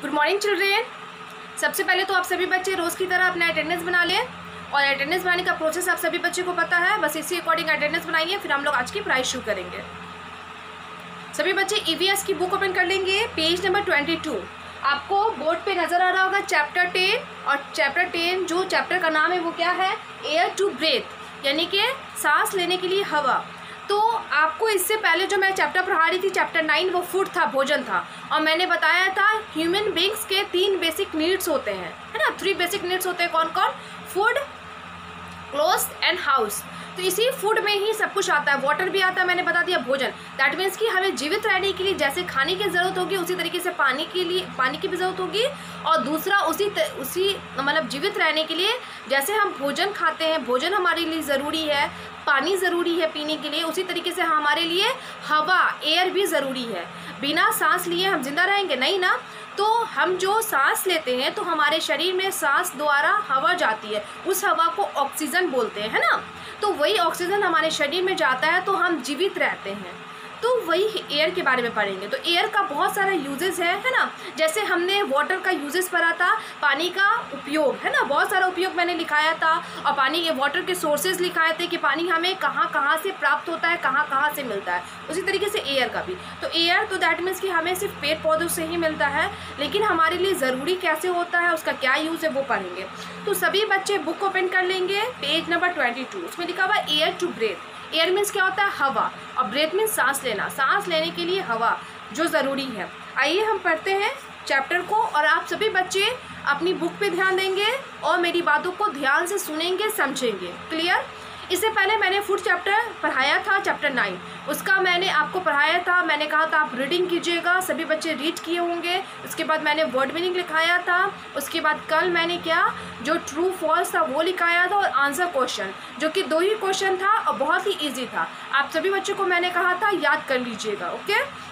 Good morning children. सबसे पहले तो आप सभी बच्चे रोज़ की तरह अपना अटेंडेंस बना लें और अटेंडेंस बनाने का प्रोसेस आप सभी बच्चे को पता है, बस इसी अकॉर्डिंग अटेंडेंस बनाइए, फिर हम लोग आज की पढ़ाई शुरू करेंगे। सभी बच्चे ईवीएस की बुक ओपन कर लेंगे, पेज नंबर 22। आपको बोर्ड पे नज़र आ रहा होगा चैप्टर 10, और चैप्टर 10 जो चैप्टर का नाम है वो क्या है, एयर टू ब्रेथ, यानी कि सांस लेने के लिए हवा। तो आपको इससे पहले जो मैं चैप्टर पढ़ा रही थी चैप्टर 9, वो फूड था, भोजन था, और मैंने बताया था ह्यूमन बींग्स के 3 बेसिक नीड्स होते हैं, है ना। 3 बेसिक नीड्स होते हैं, कौन कौन, फूड, क्लोथ्स एंड हाउस। तो इसी फूड में ही सब कुछ आता है, वाटर भी आता है, मैंने बता दिया, भोजन। दैट मीन्स कि हमें जीवित रहने के लिए जैसे खाने की ज़रूरत होगी उसी तरीके से पानी की भी ज़रूरत होगी, और दूसरा उसी मतलब जीवित रहने के लिए जैसे हम भोजन खाते हैं, भोजन हमारे लिए ज़रूरी है, पानी ज़रूरी है पीने के लिए, उसी तरीके से हमारे लिए हवा, एयर भी ज़रूरी है। बिना सांस लिए हम जिंदा रहेंगे नहीं ना। तो हम जो सांस लेते हैं तो हमारे शरीर में सांस द्वारा हवा जाती है, उस हवा को ऑक्सीजन बोलते हैं, है ना। तो वही ऑक्सीजन हमारे शरीर में जाता है तो हम जीवित रहते हैं। तो वही एयर के बारे में पढ़ेंगे। तो एयर का बहुत सारा यूजेस है ना। जैसे हमने वाटर का यूजेस पढ़ा था, पानी का उपयोग, है ना, बहुत सारा उपयोग मैंने लिखाया था, और पानी के वाटर के सोर्सेज लिखाए थे कि पानी हमें कहाँ कहाँ से प्राप्त होता है, कहाँ कहाँ से मिलता है। उसी तरीके से एयर का भी। तो एयर तो दैट मीन्स कि हमें सिर्फ पेड़ पौधों से ही मिलता है, लेकिन हमारे लिए ज़रूरी कैसे होता है, उसका क्या यूज़ है वो पढ़ेंगे। तो सभी बच्चे बुक ओपन कर लेंगे, पेज नंबर 22। उसमें लिखा हुआ air to breathe. Air means क्या होता है, हवा, और ब्रेथ मीन्स सांस लेना, सांस लेने के लिए हवा जो ज़रूरी है। आइए हम पढ़ते हैं चैप्टर को, और आप सभी बच्चे अपनी बुक पे ध्यान देंगे और मेरी बातों को ध्यान से सुनेंगे, समझेंगे। क्लियर। इससे पहले मैंने फूड चैप्टर पढ़ाया था, चैप्टर 9, उसका मैंने आपको पढ़ाया था। मैंने कहा था आप रीडिंग कीजिएगा, सभी बच्चे रीड किए होंगे। उसके बाद मैंने वर्ड मीनिंग लिखाया था। उसके बाद कल मैंने क्या, जो ट्रू फॉल्स था वो लिखाया था, और आंसर क्वेश्चन, जो कि 2 ही क्वेश्चन था और बहुत ही ईजी था। आप सभी बच्चों को मैंने कहा था याद कर लीजिएगा, ओके।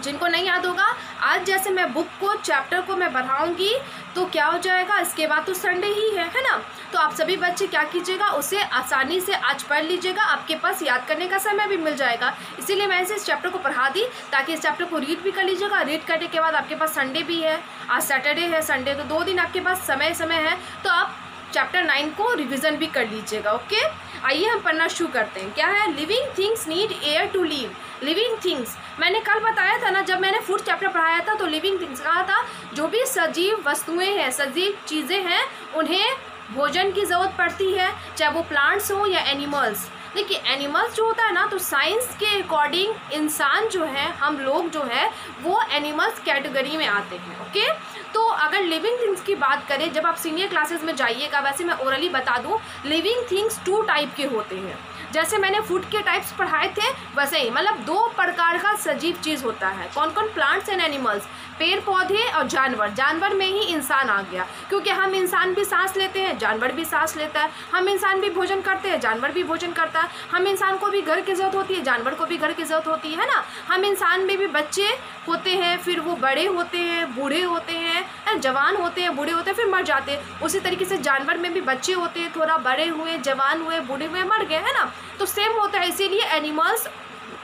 जिनको नहीं याद होगा, आज जैसे मैं बुक को, चैप्टर को मैं बढ़ाऊंगी तो क्या हो जाएगा, इसके बाद तो संडे ही है ना। तो आप सभी बच्चे क्या कीजिएगा, उसे आसानी से आज पढ़ लीजिएगा, आपके पास याद करने का समय भी मिल जाएगा। इसीलिए मैं इस चैप्टर को पढ़ा दी, ताकि इस चैप्टर को रीड भी कर लीजिएगा। रीड करने के बाद आपके पास संडे भी है, आज सैटरडे है, संडे, तो 2 दिन आपके पास समय है, तो आप चैप्टर 9 को रिवीजन भी कर लीजिएगा, ओके। आइए हम पढ़ना शुरू करते हैं। क्या है, living things need air to live. Living things मैंने कल बताया था ना, जब मैंने फूड चैप्टर पढ़ाया था तो लिविंग थिंग्स कहा था, जो भी सजीव वस्तुएं हैं, सजीव चीज़ें हैं, उन्हें भोजन की ज़रूरत पड़ती है, चाहे वो प्लांट्स हो या एनिमल्स। देखिए एनिमल्स जो होता है ना, तो साइंस के अकॉर्डिंग इंसान जो है, हम लोग जो है, वो एनिमल्स कैटेगरी में आते हैं, ओके। तो अगर लिविंग थिंग्स की बात करें, जब आप सीनियर क्लासेस में जाइएगा, वैसे मैं ओरली बता दूं, लिविंग थिंग्स 2 टाइप के होते हैं। जैसे मैंने फूड के टाइप्स पढ़ाए थे वैसे ही, मतलब 2 प्रकार का सजीव चीज़ होता है। कौन कौन, प्लांट्स एंड एनिमल्स, पेड़ पौधे और जानवर। जानवर में ही इंसान आ गया, क्योंकि हम इंसान भी सांस लेते हैं, जानवर भी सांस लेता है। हम इंसान भी भोजन करते हैं, जानवर भी भोजन करता है। हम इंसान को भी घर की ज़रूरत होती है, जानवर को भी घर की ज़रूरत होती है ना। हम इंसान में भी बच्चे होते हैं, फिर वो बड़े होते हैं, बूढ़े होते हैं, जवान होते हैं, बूढ़े होते हैं, फिर मर जाते हैं। उसी तरीके से जानवर में भी बच्चे होते हैं, थोड़ा बड़े हुए, जवान हुए, बूढ़े हुए, मर गए, है ना। तो सेम होता है, इसीलिए एनिमल्स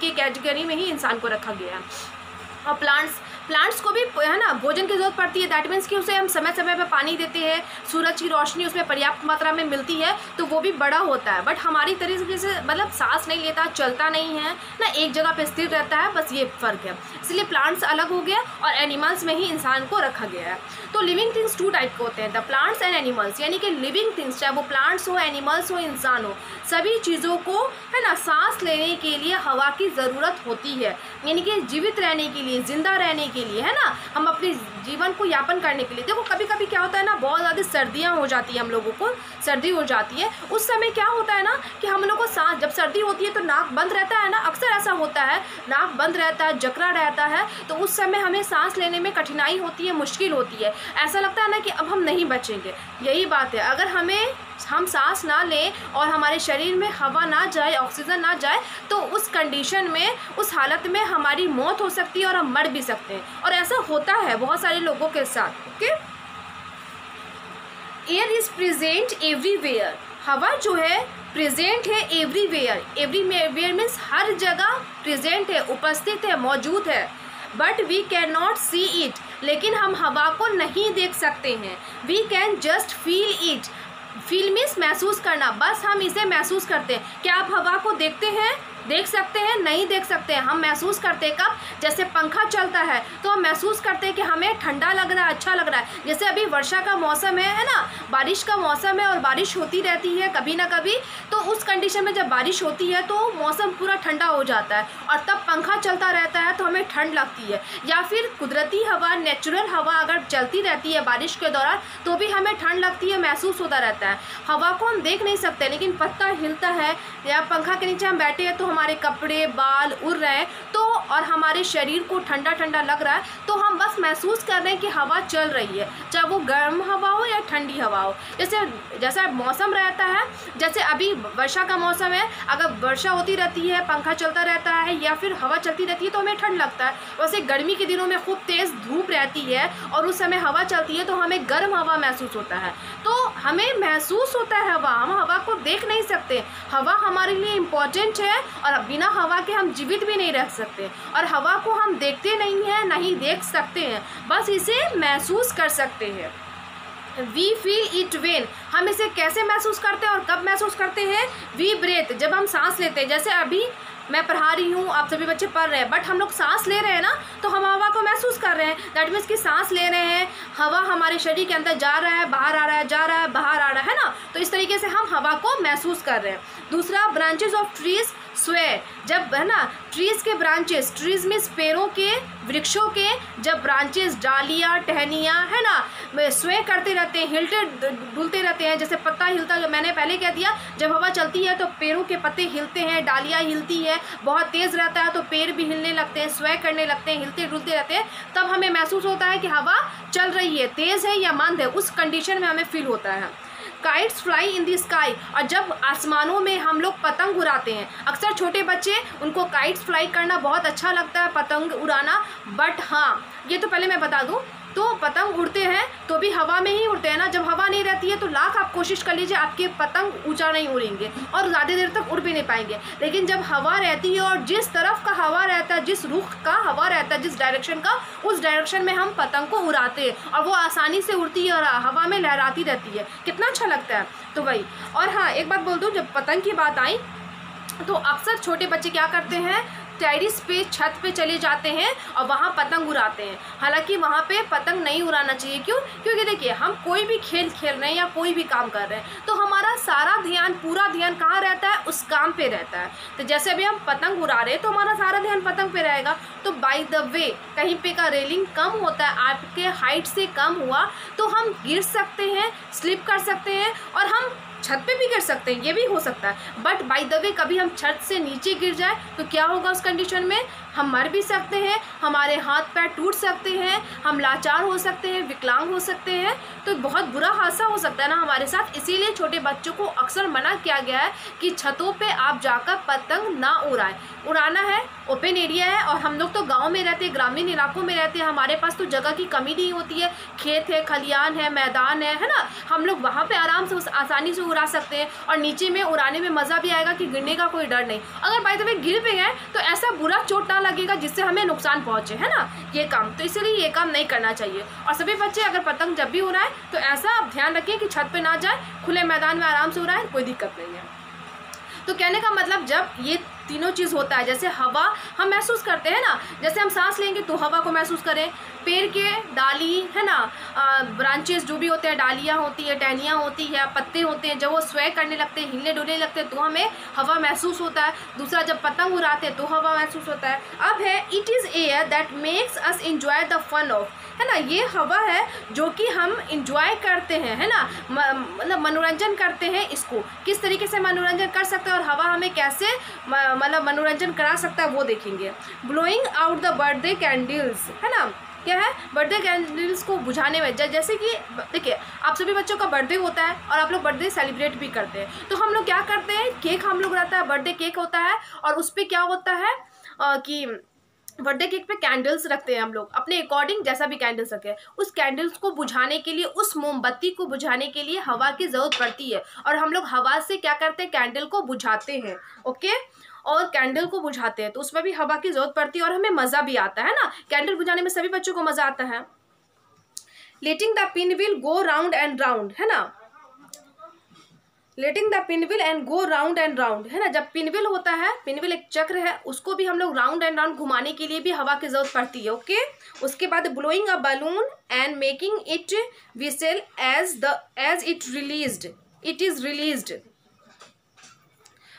की कैटेगरी में ही इंसान को रखा गया है। और प्लांट्स को भी, है ना, भोजन की ज़रूरत पड़ती है। दैट मीन्स कि उसे हम समय समय पे पानी देते हैं, सूरज की रोशनी उसमें पर्याप्त मात्रा में मिलती है, तो वो भी बड़ा होता है। बट हमारी तरीके से मतलब सांस नहीं लेता, चलता नहीं है ना, एक जगह पे स्थिर रहता है, बस ये फ़र्क है। इसलिए प्लांट्स अलग हो गया और एनिमल्स में ही इंसान को रखा गया है। तो लिविंग थिंग्स 2 टाइप के होते हैं, द प्लांट्स एंड एनिमल्स। यानी कि लिविंग थिंग्स, चाहे वो प्लांट्स हो, एनिमल्स हो, इंसान हो, सभी चीज़ों को, है ना, सांस लेने के लिए हवा की ज़रूरत होती है। यानी कि जीवित रहने के लिए, जिंदा रहने के लिए, है ना, हम अपने जीवन को यापन करने के लिए। देखो कभी कभी क्या होता है ना, बहुत ज़्यादा सर्दियाँ हो जाती है, हम लोगों को सर्दी हो जाती है, उस समय क्या होता है ना कि हम लोग को सांस, जब सर्दी होती है तो नाक बंद रहता है ना, अक्सर ऐसा होता है, नाक बंद रहता है, जकड़ा रहता है, तो उस समय हमें सांस लेने में कठिनाई होती है, मुश्किल होती है। ऐसा लगता है ना कि अब हम नहीं बचेंगे। यही बात है, अगर हम सांस ना लें और हमारे शरीर में हवा ना जाए, ऑक्सीजन ना जाए, तो उस कंडीशन में, उस हालत में हमारी मौत हो सकती है और हम मर भी सकते हैं। और ऐसा होता है बहुत सारे लोगों के साथ, okay. Air is present everywhere. हवा जो है प्रेजेंट है एवरीवेयर। एवरीवेयर मीन्स हर जगह प्रेजेंट है, उपस्थित है, मौजूद है। But we can not see it, लेकिन हम हवा को नहीं देख सकते हैं। We can just feel it, feel means महसूस करना, बस हम इसे महसूस करते हैं। क्या आप हवा को देखते हैं, देख सकते हैं? नहीं देख सकते हैं। हम महसूस करते हैं कब? जैसे पंखा चलता है तो हम महसूस करते हैं कि हमें ठंडा लग रहा है, अच्छा लग रहा है। जैसे अभी वर्षा का मौसम है ना, बारिश का मौसम है और बारिश होती रहती है कभी ना कभी, तो उस कंडीशन में जब बारिश होती है तो मौसम पूरा ठंडा हो जाता है और तब पंखा चलता रहता है तो हमें ठंड लगती है। या फिर कुदरती हवा, नेचुरल हवा अगर चलती रहती है बारिश के दौरान तो भी हमें ठंड लगती है, महसूस होता रहता है। हवा को हम देख नहीं सकते, लेकिन पत्ता हिलता है या पंखा के नीचे हम बैठे हैं तो हमारे कपड़े बाल उड़ रहे हैं तो, और हमारे शरीर को ठंडा ठंडा लग रहा है, तो हम बस महसूस कर रहे हैं कि हवा चल रही है, चाहे वो गर्म हवा हो या ठंडी हवा हो। जैसा मौसम रहता है, जैसे अभी वर्षा का मौसम है, अगर वर्षा होती रहती है, पंखा चलता रहता है या फिर हवा चलती रहती है तो हमें ठंड लगता है। वैसे गर्मी के दिनों में खूब तेज़ धूप रहती है और उस समय हवा चलती है तो हमें गर्म हवा महसूस होता है। तो हमें महसूस होता है हवा, हम हवा को देख नहीं सकते। हवा हमारे लिए इम्पॉर्टेंट है और बिना हवा के हम जीवित भी नहीं रह सकते, और हवा को हम देखते नहीं हैं, नहीं देख सकते हैं, बस इसे महसूस कर सकते हैं। वी फील इट वेन, हम इसे कैसे महसूस करते हैं और कब महसूस करते हैं? वी ब्रेथ, जब हम सांस लेते हैं। जैसे अभी मैं पढ़ा रही हूँ, आप सभी बच्चे पढ़ रहे हैं, बट हम लोग सांस ले रहे हैं ना, तो हम हवा को महसूस कर रहे हैं। दैट मीन्स कि सांस ले रहे हैं, हवा हमारे शरीर के अंदर जा रहा है, बाहर आ रहा है, जा रहा है, बाहर आ रहा है ना, तो इस तरीके से हम हवा को महसूस कर रहे हैं। दूसरा, ब्रांचेस ऑफ ट्रीज स्वे, जब है ना ट्रीज के ब्रांचेस, ट्रीज मीन्स पेड़ों के, वृक्षों के जब ब्रांचेस, डालियाँ टहनियाँ है ना, स्वे करते रहते हैं, हिलते डुलते रहते हैं। जैसे पत्ता हिलता, जो मैंने पहले कह दिया, जब हवा चलती है तो पेड़ों के पत्ते हिलते हैं, डालियाँ हिलती है, बहुत तेज़ रहता है तो पेड़ भी हिलने लगते हैं, स्वे करने लगते हैं, हिलते डुलते रहते हैं, तब हमें महसूस होता है कि हवा चल रही है, तेज़ है या मंद है, उस कंडीशन में हमें फील होता है। Kites fly in the sky, और जब आसमानों में हम लोग पतंग उड़ाते हैं, अक्सर छोटे बच्चे उनको काइट्स फ्लाई करना बहुत अच्छा लगता है, पतंग उड़ाना। बट हाँ, ये तो पहले मैं बता दूँ, तो पतंग उड़ते हैं तो भी हवा में ही उड़ते हैं ना। जब हवा नहीं रहती है तो लाख आप कोशिश कर लीजिए, आपके पतंग ऊंचा नहीं उड़ेंगे और ज़्यादा देर तक उड़ भी नहीं पाएंगे। लेकिन जब हवा रहती है और जिस तरफ का हवा रहता है, जिस रुख का हवा रहता है, जिस डायरेक्शन का, उस डायरेक्शन में हम पतंग को उड़ाते हैं और वो आसानी से उड़ती है और हवा में लहराती रहती है, कितना अच्छा लगता है। तो वही। और हाँ, एक बात बोल दूँ, जब पतंग की बात आई तो अक्सर छोटे बच्चे क्या करते हैं, टेरेस पे, छत पे चले जाते हैं और वहाँ पतंग उड़ाते हैं। हालांकि वहाँ पे पतंग नहीं उड़ाना चाहिए। क्यों? क्योंकि देखिए, हम कोई भी खेल खेल रहे हैं या कोई भी काम कर रहे हैं तो हमारा सारा ध्यान, पूरा ध्यान कहाँ रहता है? उस काम पे रहता है। तो जैसे अभी हम पतंग उड़ा रहे हैं तो हमारा सारा ध्यान पतंग पे रहेगा। तो बाय द वे, कहीं पे का रेलिंग कम होता है, आपके हाइट से कम हुआ तो हम गिर सकते हैं, स्लिप कर सकते हैं और हम छत पे भी गिर सकते हैं, ये भी हो सकता है। बट बाय द वे कभी हम छत से नीचे गिर जाए तो क्या होगा? उस कंडीशन में हम मर भी सकते हैं, हमारे हाथ पैर टूट सकते हैं, हम लाचार हो सकते हैं, विकलांग हो सकते हैं, तो बहुत बुरा हादसा हो सकता है ना हमारे साथ। इसीलिए छोटे बच्चों को अक्सर मना किया गया है कि छतों पे आप जाकर पतंग ना उड़ाएं। उड़ाना है, ओपन एरिया है, और हम लोग तो गाँव में रहते हैं, ग्रामीण इलाकों में रहते हैं, हमारे पास तो जगह की कमी नहीं होती है, खेत है, खलियान है, मैदान है ना, हम लोग वहाँ पर आराम से आसानी से उड़ा सकते हैं और नीचे में उड़ाने में मज़ा भी आएगा कि गिरने का कोई डर नहीं। अगर बाय द वे गिर पे गए तो ऐसा बुरा चोट ना लगेगा जिससे हमें नुकसान पहुंचे, है ना, ये काम। तो इसलिए ये काम नहीं करना चाहिए। और सभी बच्चे अगर पतंग जब भी उड़ाएं तो ऐसा आप ध्यान रखिए कि छत पे ना जाए, खुले मैदान में आराम से उड़ाएं, कोई दिक्कत नहीं है। तो कहने का मतलब, जब ये तीनों चीज़ होता है, जैसे हवा हम महसूस करते हैं ना, जैसे हम सांस लेंगे तो हवा को महसूस करें, पेड़ के डाली है ना, ब्रांचेस जो भी होते हैं, डालियाँ होती है, टहनियाँ होती है, पत्ते होते हैं, जब वो स्वे करने लगते हैं, हिलने डुलने लगते हैं तो हमें हवा महसूस होता है। दूसरा, जब पतंग उड़ाते हैं तो हवा महसूस होता है। अब है, it is air that makes us enjoy the fun of, है ना, ये हवा है जो कि हम इंजॉय करते हैं, है ना, मतलब मनोरंजन करते हैं। इसको किस तरीके से मनोरंजन कर सकते हैं और हवा हमें कैसे मतलब मनोरंजन करा सकता है वो देखेंगे। Blowing out the birthday candles, है ना, क्या है? बर्थडे कैंडल्स को बुझाने में, जैसे कि देखिए, आप सभी बच्चों का बर्थडे होता है और आप लोग बर्थडे सेलिब्रेट भी करते हैं, तो हम लोग क्या करते हैं, केक हम लोग रहता है, बर्थडे केक होता है, और उस पर क्या होता है कि बर्थडे केक पे कैंडल्स रखते हैं हम लोग, अपने अकॉर्डिंग जैसा भी कैंडल्स रखे। उस कैंडल्स को बुझाने के लिए, उस मोमबत्ती को बुझाने के लिए हवा की ज़रूरत पड़ती है, और हम लोग हवा से क्या करते हैं, कैंडल को बुझाते हैं। ओके। और कैंडल को बुझाते हैं तो उसमें भी हवा की जरूरत पड़ती है और हमें मज़ा भी आता है ना, कैंडल बुझाने में सभी बच्चों को मज़ा आता है। Letting the pin will go round and round, है ना, letting the pin will and go round and round, है ना। जब पिनविल होता है, पिनविल एक चक्र है, उसको भी हम लोग राउंड एंड राउंड घुमाने के लिए भी हवा की जरूरत पड़ती है। ओके, उसके बाद blowing a balloon and making it whistle as it is released,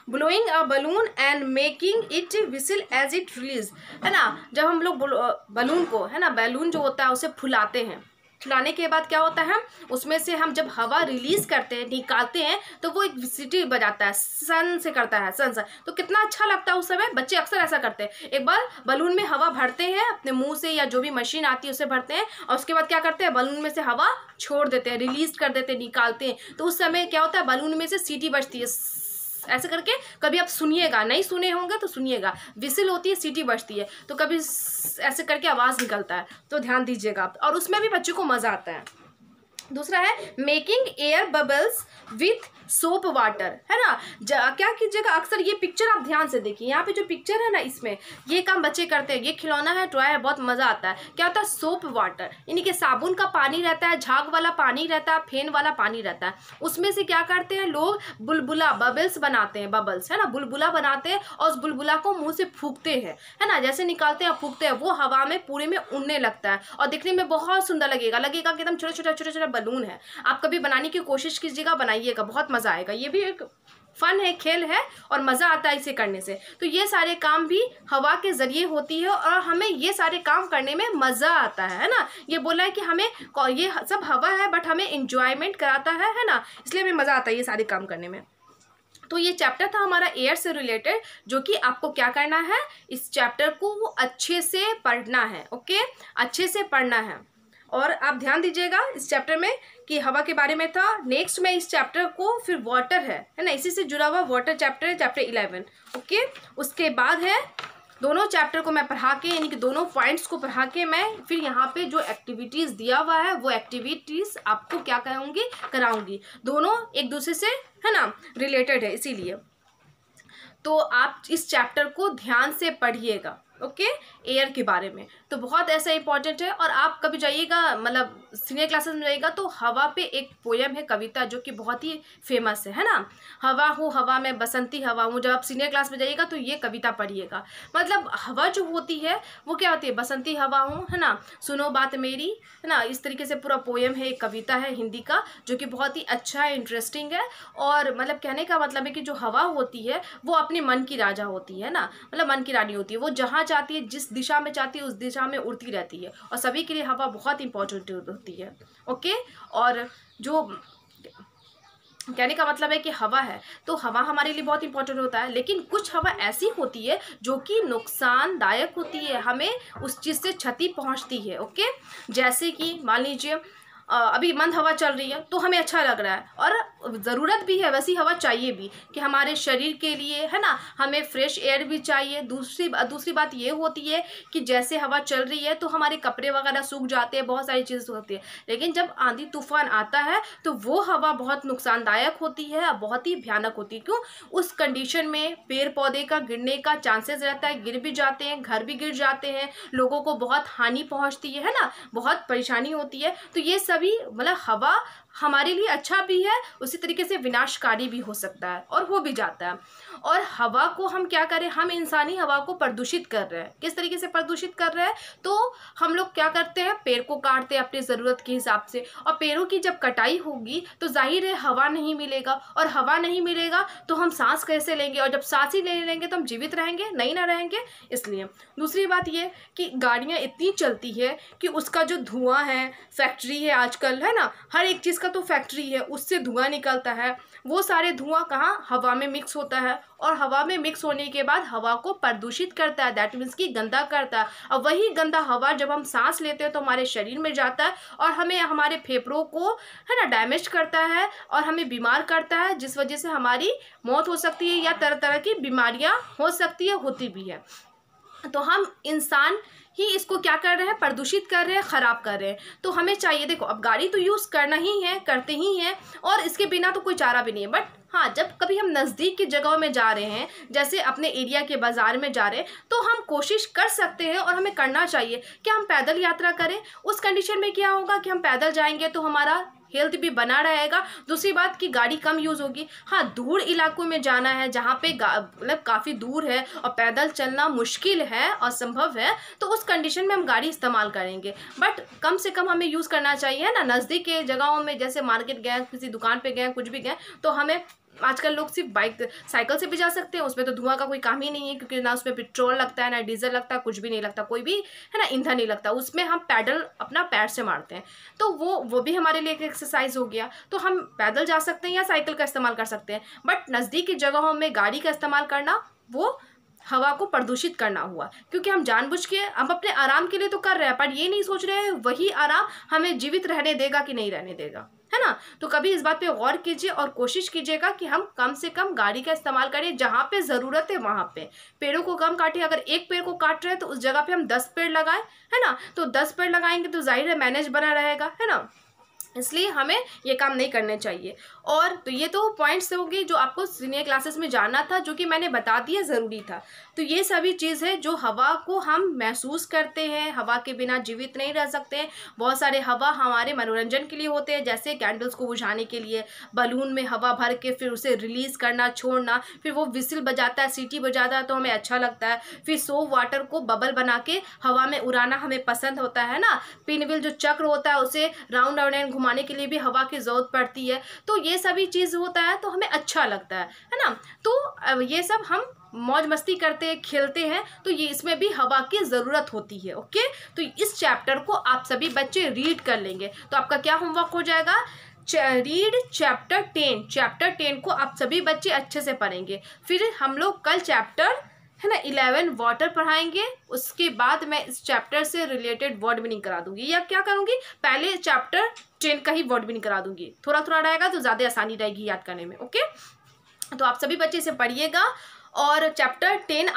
blowing a balloon and making it whistle as it release, है ना। जब हम लोग बलून को, है ना, बैलून जो होता है उसे फुलाते हैं, फुलाने के बाद क्या होता है, उसमें से हम जब हवा रिलीज करते हैं, निकालते हैं, तो वो एक सीटी बजाता है, सन से करता है, सन, तो कितना अच्छा लगता है उस समय। बच्चे अक्सर ऐसा करते हैं, एक बार बलून में हवा भरते हैं अपने मुंह से या जो भी मशीन आती है उससे भरते हैं, और उसके बाद क्या करते हैं, बलून में से हवा छोड़ देते हैं, रिलीज कर देते हैं, निकालते हैं, तो उस समय क्या होता है, बलून में से सीटी बजती है, ऐसे करके। कभी आप सुनिएगा, नहीं सुने होंगे तो सुनिएगा, विसिल होती है, सीटी बजती है, तो कभी ऐसे करके आवाज़ निकलता है, तो ध्यान दीजिएगा आप, और उसमें भी बच्चों को मज़ा आता है। दूसरा है making air bubbles with soap water, है ना। क्या कीजिएगा, अक्सर ये पिक्चर आप ध्यान से देखिए, यहाँ पे जो पिक्चर है ना, इसमें ये काम बच्चे करते हैं, ये खिलौना है, टॉय है, बहुत मज़ा आता है। क्या होता है, सोप वाटर, यानी कि साबुन का पानी रहता है, झाग वाला पानी रहता है, फेन वाला पानी रहता है, उसमें से क्या करते हैं लोग, बुलबुला, बबल्स बनाते हैं, बबल्स, है ना, बुलबुला बनाते हैं, और उस बुलबुला को मुंह से फूंकते हैं, है ना, जैसे निकालते हैं फूंकते हैं, वो हवा में पूरे में उड़ने लगता है, और दिखने में बहुत सुंदर लगेगा कि एकदम छोटा छोटा बलून है। आप कभी बनाने की कोशिश कीजिएगा, बनाइएगा, बहुत मज़ा आएगा। ये भी एक फन है, खेल है, और मज़ा आता है इसे करने से। तो ये सारे काम भी हवा के ज़रिए होती है, और हमें ये सारे काम करने में मज़ा आता है ना। ये बोला है कि हमें ये सब हवा है, बट हमें इंजॉयमेंट कराता है ना, इसलिए हमें मज़ा आता है ये सारे काम करने में। तो ये चैप्टर था हमारा एयर से रिलेटेड, जो कि आपको क्या करना है, इस चैप्टर को अच्छे से पढ़ना है। ओके, अच्छे से पढ़ना है, और आप ध्यान दीजिएगा इस चैप्टर में कि हवा के बारे में था। नेक्स्ट में इस चैप्टर को फिर वाटर है ना, इसी से जुड़ा हुआ वाटर चैप्टर है, चैप्टर 11। ओके, उसके बाद है दोनों चैप्टर को मैं पढ़ा के, यानी कि दोनों पॉइंट्स को पढ़ा के मैं फिर यहाँ पे जो एक्टिविटीज़ दिया हुआ है वो एक्टिविटीज़ आपको क्या कराऊंगी। दोनों एक दूसरे से, है ना, रिलेटेड है, इसीलिए तो आप इस चैप्टर को ध्यान से पढ़िएगा। ओके, एयर के बारे में तो बहुत ऐसा इंपॉर्टेंट है। और आप कभी जाइएगा, मतलब सीनियर क्लासेस में जाइएगा, तो हवा पे एक पोयम है, कविता, जो कि बहुत ही फेमस है ना, हवा हूँ हवा में बसंती हवा हूँ। जब आप सीनियर क्लास में जाइएगा तो ये कविता पढ़िएगा। मतलब हवा जो होती है वो क्या होती है, बसंती हवा हूँ, है ना, सुनो बात मेरी, है ना, इस तरीके से पूरा पोयम है, एक कविता है हिंदी का, जो कि बहुत ही अच्छा है, इंटरेस्टिंग है। और मतलब कहने का मतलब है कि जो हवा होती है वो अपने मन की राजा होती है ना, मतलब मन की रानी होती है, वो जहाँ चाहती है, जिस दिशा में चाहती है, उस दिशा में उड़ती रहती है, और सभी के लिए हवा बहुत इंपॉर्टेंट होती है। ओके, और जो कहने का मतलब है कि हवा है, तो हवा हमारे लिए बहुत इंपॉर्टेंट होता है, लेकिन कुछ हवा ऐसी होती है जो कि नुकसानदायक होती है, हमें उस चीज़ से क्षति पहुंचती है। ओके, जैसे कि मान लीजिए अभी मंद हवा चल रही है तो हमें अच्छा लग रहा है, और ज़रूरत भी है, वैसी हवा चाहिए भी कि हमारे शरीर के लिए, है ना, हमें फ्रेश एयर भी चाहिए। दूसरी बात ये होती है कि जैसे हवा चल रही है तो हमारे कपड़े वगैरह सूख जाते हैं, बहुत सारी चीज़ें होती है, लेकिन जब आंधी तूफान आता है तो वो हवा बहुत नुकसानदायक होती है, बहुत ही भयानक होती है। क्यों? उस कंडीशन में पेड़ पौधे का गिरने का चांसेस रहता है, गिर भी जाते हैं, घर भी गिर जाते हैं, लोगों को बहुत हानि पहुँचती है ना, बहुत परेशानी होती है। तो ये सभी मतलब हवा हमारे लिए अच्छा भी है, उसी तरीके से विनाशकारी भी हो सकता है और हो भी जाता है। और हवा को हम क्या करें, हम इंसानी हवा को प्रदूषित कर रहे हैं। किस तरीके से प्रदूषित कर रहे हैं? तो हम लोग क्या करते हैं, पेड़ को काटते हैं अपनी ज़रूरत के हिसाब से, और पेड़ों की जब कटाई होगी तो जाहिर है हवा नहीं मिलेगा, और हवा नहीं मिलेगा तो हम सांस कैसे लेंगे, और जब सांस ही नहीं लेंगे तो हम जीवित रहेंगे नहीं ना रहेंगे। इसलिए दूसरी बात ये कि गाड़ियाँ इतनी चलती है कि उसका जो धुआं है, फैक्ट्री है आजकल, है ना, हर एक चीज़ का तो फैक्ट्री है, उससे धुआं निकलता है, वो सारे धुआं कहाँ, हवा में मिक्स होता है, और हवा में मिक्स होने के बाद हवा को प्रदूषित करता है, दैट मीन्स कि गंदा करता है। और वही गंदा हवा जब हम सांस लेते हैं तो हमारे शरीर में जाता है, और हमें हमारे फेफड़ों को, है ना, डैमेज करता है, और हमें बीमार करता है, जिस वजह से हमारी मौत हो सकती है, या तरह तरह की बीमारियां हो सकती है, होती भी है। तो हम इंसान ही इसको क्या कर रहे हैं, प्रदूषित कर रहे हैं, ख़राब कर रहे हैं। तो हमें चाहिए, देखो अब गाड़ी तो यूज़ करना ही है, करते ही हैं, और इसके बिना तो कोई चारा भी नहीं है, बट हाँ, जब कभी हम नज़दीक की जगहों में जा रहे हैं, जैसे अपने एरिया के बाज़ार में जा रहे हैं, तो हम कोशिश कर सकते हैं और हमें करना चाहिए कि हम पैदल यात्रा करें। उस कंडीशन में क्या होगा कि हम पैदल जाएंगे तो हमारा हेल्थ भी बना रहेगा। दूसरी बात कि गाड़ी कम यूज़ होगी। हाँ, दूर इलाकों में जाना है जहाँ पे मतलब काफ़ी दूर है और पैदल चलना मुश्किल है, असंभव है, तो उस कंडीशन में हम गाड़ी इस्तेमाल करेंगे। बट कम से कम हमें यूज़ करना चाहिए ना। नज़दीक के जगहों में जैसे मार्केट गए, किसी दुकान पे गए, कुछ भी गए, तो हमें आजकल लोग सिर्फ बाइक साइकिल से भी जा सकते हैं। उसमें तो धुआं का कोई काम ही नहीं है, क्योंकि ना उसमें पेट्रोल लगता है, ना डीजल लगता है, कुछ भी नहीं लगता, कोई भी है ना ईंधन नहीं लगता। उसमें हम पैडल अपना पैर से मारते हैं, तो वो भी हमारे लिए एक एक्सरसाइज हो गया। तो हम पैदल जा सकते हैं या साइकिल का इस्तेमाल कर सकते हैं। बट नज़दीक की जगहों में गाड़ी का इस्तेमाल करना वो हवा को प्रदूषित करना हुआ, क्योंकि हम जानबूझ के हम अपने आराम के लिए तो कर रहे हैं, पर ये नहीं सोच रहे हैं वही आराम हमें जीवित रहने देगा कि नहीं रहने देगा, है ना। तो कभी इस बात पे गौर कीजिए और कोशिश कीजिएगा कि हम कम से कम गाड़ी का इस्तेमाल करें। जहाँ पे ज़रूरत है वहाँ पे पेड़ों को कम काटें। अगर एक पेड़ को काट रहे हैं तो उस जगह पे हम 10 पेड़ लगाएं, है ना। तो 10 पेड़ लगाएंगे तो जाहिर है मैनेज बना रहेगा, है ना। इसलिए हमें ये काम नहीं करने चाहिए। और तो ये तो पॉइंट्स होंगे जो आपको सीनियर क्लासेस में जानना था, जो कि मैंने बता दिया, ज़रूरी था। तो ये सभी चीज़ है जो हवा को हम महसूस करते हैं। हवा के बिना जीवित नहीं रह सकते हैं। बहुत सारे हवा हमारे मनोरंजन के लिए होते हैं, जैसे कैंडल्स को बुझाने के लिए बलून में हवा भर के फिर उसे रिलीज़ करना, छोड़ना, फिर वो विसिल बजाता है, सीटी बजाता है तो हमें अच्छा लगता है। फिर सोप वाटर को बबल बना के हवा में उड़ाना हमें पसंद होता है ना। पिनविल जो चक्र होता है उसे राउंड राउंड घुमाने के लिए भी हवा की ज़रूरत पड़ती है। तो ये सभी चीज़ होता है तो हमें अच्छा लगता है ना। तो ये सब हम मौज मस्ती करते हैं, खेलते हैं, तो ये इसमें भी हवा की ज़रूरत होती है। ओके, तो इस चैप्टर को आप सभी बच्चे रीड कर लेंगे तो आपका क्या होमवर्क हो जाएगा, रीड चैप्टर 10। चैप्टर 10 को आप सभी बच्चे अच्छे से पढ़ेंगे। फिर हम लोग कल चैप्टर है ना 11 वाटर पढ़ाएंगे। उसके बाद मैं इस चैप्टर से रिलेटेड वर्ड मीनिंग करा दूंगी, या क्या करूंगी, पहले चैप्टर 10 का ही वर्ड मीनिंग करा दूंगी। थोड़ा थोड़ा रहेगा तो ज़्यादा आसानी रहेगी याद करने में। ओके, तो आप सभी बच्चे इसे पढ़िएगा। और चैप्टर 10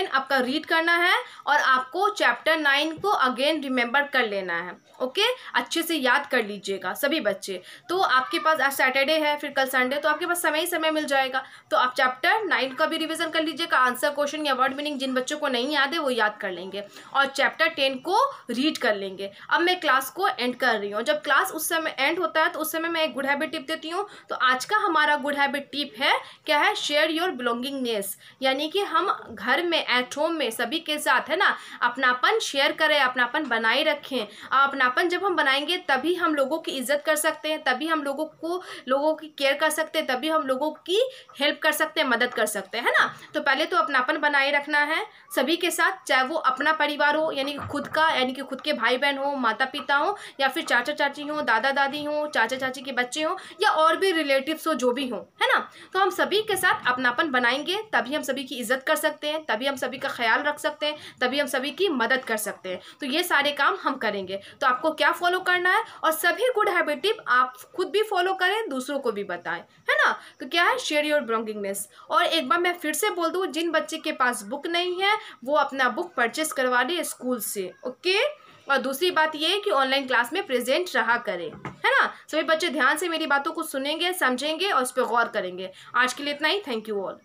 आपका रीड करना है और आपको चैप्टर 9 को अगेन रिमेंबर कर लेना है। ओके, अच्छे से याद कर लीजिएगा सभी बच्चे। तो आपके पास आज सैटरडे है, फिर कल संडे, तो आपके पास समय ही समय मिल जाएगा। तो आप चैप्टर 9 का भी रिवीजन कर लीजिएगा। आंसर क्वेश्चन या वर्ड मीनिंग जिन बच्चों को नहीं याद है वो याद कर लेंगे और चैप्टर 10 को रीड कर लेंगे। अब मैं क्लास को एंड कर रही हूँ। जब क्लास उस समय एंड होता है तो उस समय मैं एक गुड हैबिट टिप देती हूँ। तो आज का हमारा गुड हैबिट टिप है, क्या है, शेयर योर बिलोंगिंगनेस। यानी कि हम घर में एट होम में सभी के साथ है ना अपनापन शेयर करें, अपनापन बनाए रखें। अपनापन जब हम बनाएंगे तभी हम लोगों की इज्जत कर सकते हैं, तभी हम लोगों की केयर कर सकते हैं, तभी हम लोगों की हेल्प कर सकते हैं, मदद कर सकते हैं, है ना। तो पहले तो अपनापन बनाए रखना है सभी के साथ, चाहे वो अपना परिवार हो यानी कि खुद का, यानी कि खुद के भाई बहन हो, माता पिता हो, या फिर चाचा चाची हो, दादा दादी हो, चाचा चाची के बच्चे हो, या और भी रिलेटिव्स हो, जो भी हो, है ना। तो हम सभी के साथ अपनापन बनाएंगे तभी हम सभी की इज्जत कर सकते हैं, तभी हम सभी का ख्याल रख सकते हैं, तभी हम सभी की मदद कर सकते हैं। तो ये सारे काम हम करेंगे। तो आपको क्या फॉलो करना है, और सभी गुड हैबिट टिप आप खुद भी फॉलो करें, दूसरों को भी बताएं, है ना। तो क्या है, शेयर योर बिलोंगिंगनेस। और एक बार मैं फिर से बोल दूं, जिन बच्चे के पास बुक नहीं है वो अपना बुक परचेस करवा ले स्कूल से। ओके, और दूसरी बात ये है कि ऑनलाइन क्लास में प्रेजेंट रहा करें, है ना। सभी बच्चे ध्यान से मेरी बातों को सुनेंगे, समझेंगे और उस पर गौर करेंगे। आज के लिए इतना ही। Thank you all.